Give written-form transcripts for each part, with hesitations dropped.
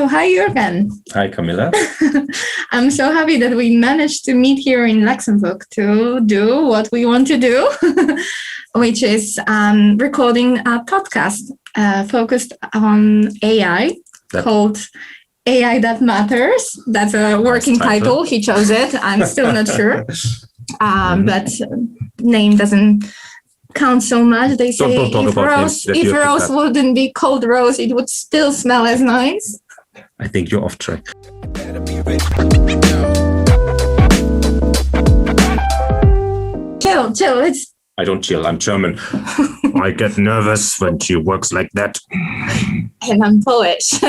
So, hi, Jürgen. Hi, Camilla. I'm so happy that we managed to meet here in Luxembourg to do what we want to do, which is recording a podcast focused on AI called AI That Matters. That's a working title. He chose it. I'm still not sure. But name doesn't count so much. They say if Rose wouldn't be called Rose, it would still smell as nice. I think you're off track. Chill. I don't chill. I'm German. I get nervous when she works like that. And I'm Polish.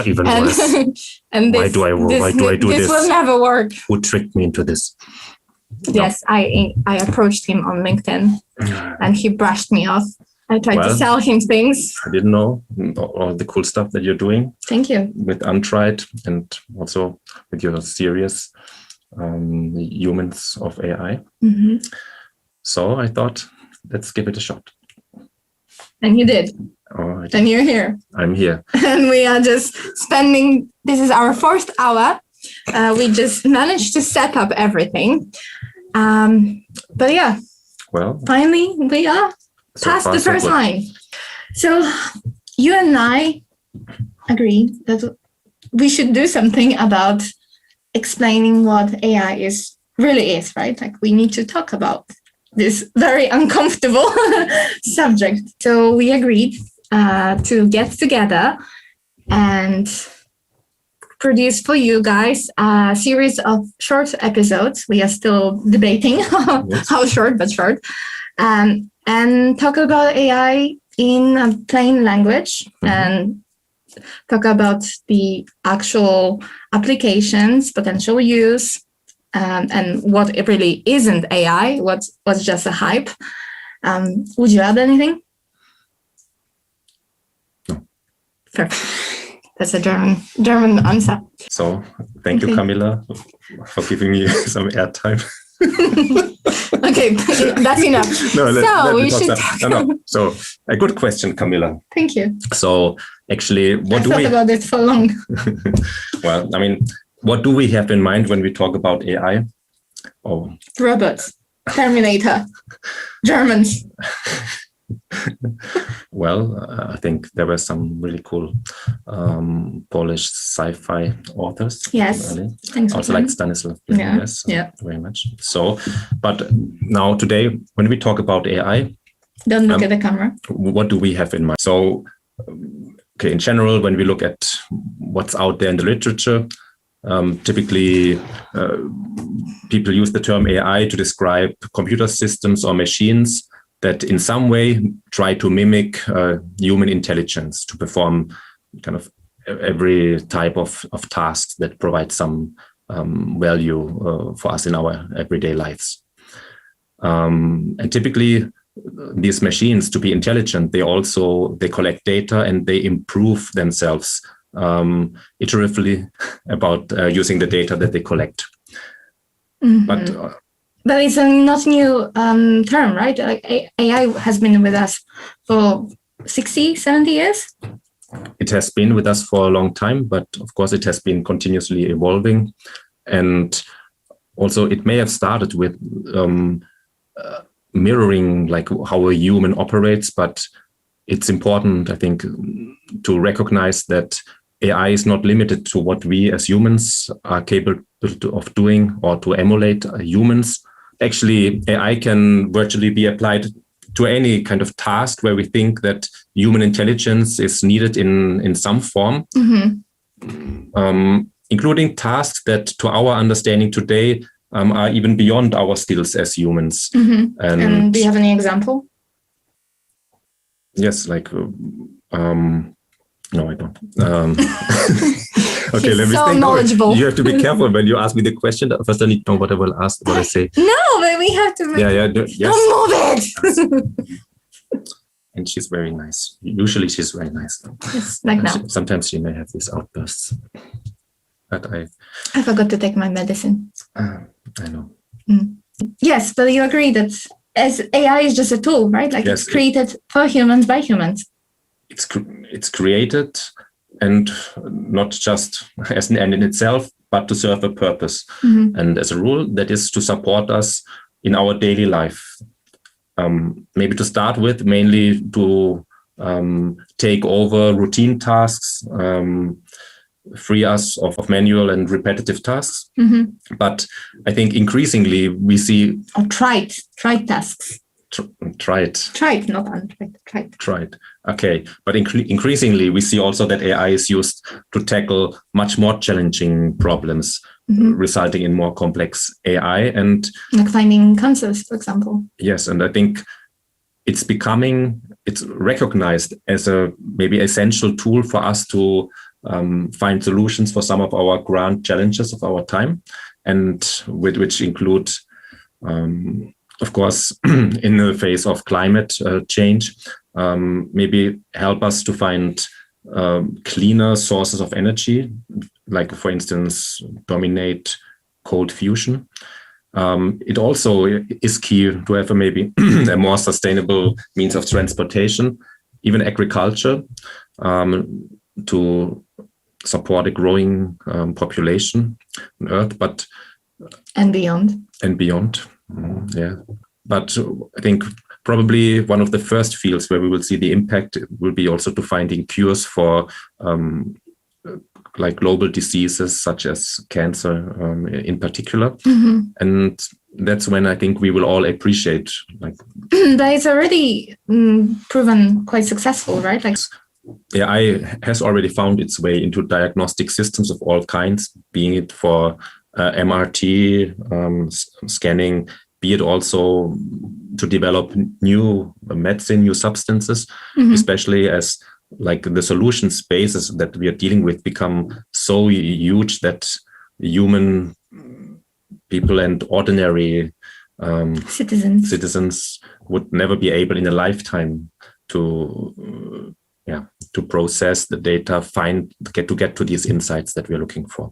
Even worse. And why do I do this? This will never work. Who tricked me into this? Yes, I approached him on LinkedIn and he brushed me off. I tried to sell him things. I didn't know all the cool stuff that you're doing. Thank you. With Untried and also with your series, Humans of AI. Mm-hmm. So I thought, let's give it a shot. And you did. Oh, and you're here. I'm here. And we are just spending, this is our first hour. We just managed to set up everything. But yeah, finally we are past the first line. So you and I agree that we should do something about explaining what AI really is, right? Like we need to talk about this very uncomfortable subject. So we agreed to get together and produce for you guys a series of short episodes. We are still debating how short, but short. And talk about AI in a plain language and talk about the actual applications, potential use, and what it really isn't AI, what's just a hype. Would you add anything? No. Perfect. That's a German answer. So thank you, Camilla, for giving me some airtime. Okay, that's enough. So a good question, Camilla. Thank you. So actually, I thought about it for long. Well, I mean, what do we have in mind when we talk about AI? Oh, robots, Terminator, Germans. Well, I think there were some really cool Polish sci-fi authors. Yes, thanks. Also like Stanislav. Yes, very much. So, but now today, when we talk about AI, don't look at the camera. What do we have in mind? So, okay, in general, when we look at what's out there in the literature, typically people use the term AI to describe computer systems or machines that in some way try to mimic human intelligence to perform kind of every type of tasks that provide some value for us in our everyday lives. And typically these machines, to be intelligent, they collect data and they improve themselves iteratively about using the data that they collect. Mm-hmm. But it's a not new term, right? Like AI has been with us for 60, 70 years? It has been with us for a long time, but of course it has been continuously evolving. And also it may have started with mirroring like how a human operates, but it's important, I think, to recognize that AI is not limited to what we as humans are capable of doing or to emulate humans. Actually, AI can virtually be applied to any kind of task where we think that human intelligence is needed in some form, including tasks that, to our understanding today, are even beyond our skills as humans. And do you have any example? Yes, like no, I don't. Okay, let me think. Knowledgeable. You have to be careful when you ask me the question. First, I need to know what I will ask, what I say. No, but we have to. Yes. Don't move it. And she's very nice. Usually, she's very nice. Yes, like now. Sometimes she may have these outbursts. But I forgot to take my medicine. I know. Yes, but you agree that as AI is just a tool, right? Like it's created for humans by humans. It's created and not just as an end in itself, but to serve a purpose. And as a rule, that is to support us in our daily life. Maybe to start with, mainly to take over routine tasks, free us of manual and repetitive tasks. But I think increasingly we see... Or tried tasks. Tried, not untried. Tried. Okay. But increasingly we see also that AI is used to tackle much more challenging problems, resulting in more complex AI. And like finding cancers, for example. Yes. And I think it's recognized as a maybe essential tool for us to find solutions for some of our grand challenges of our time, and which include, of course, in the face of climate change, maybe help us to find cleaner sources of energy, like, for instance, dominate cold fusion. It also is key to have maybe a more sustainable means of transportation, even agriculture, to support a growing population on Earth, and beyond. Yeah. But I think probably one of the first fields where we will see the impact will be also to finding cures for like global diseases such as cancer in particular. And that's when I think we will all appreciate, like, that is already proven quite successful, right? Like, AI has already found its way into diagnostic systems of all kinds, being it for MRT scanning, be it also to develop new medicine, new substances, especially as like the solution spaces that we are dealing with become so huge that human people and ordinary citizens would never be able in a lifetime to process the data, get to these insights that we're looking for.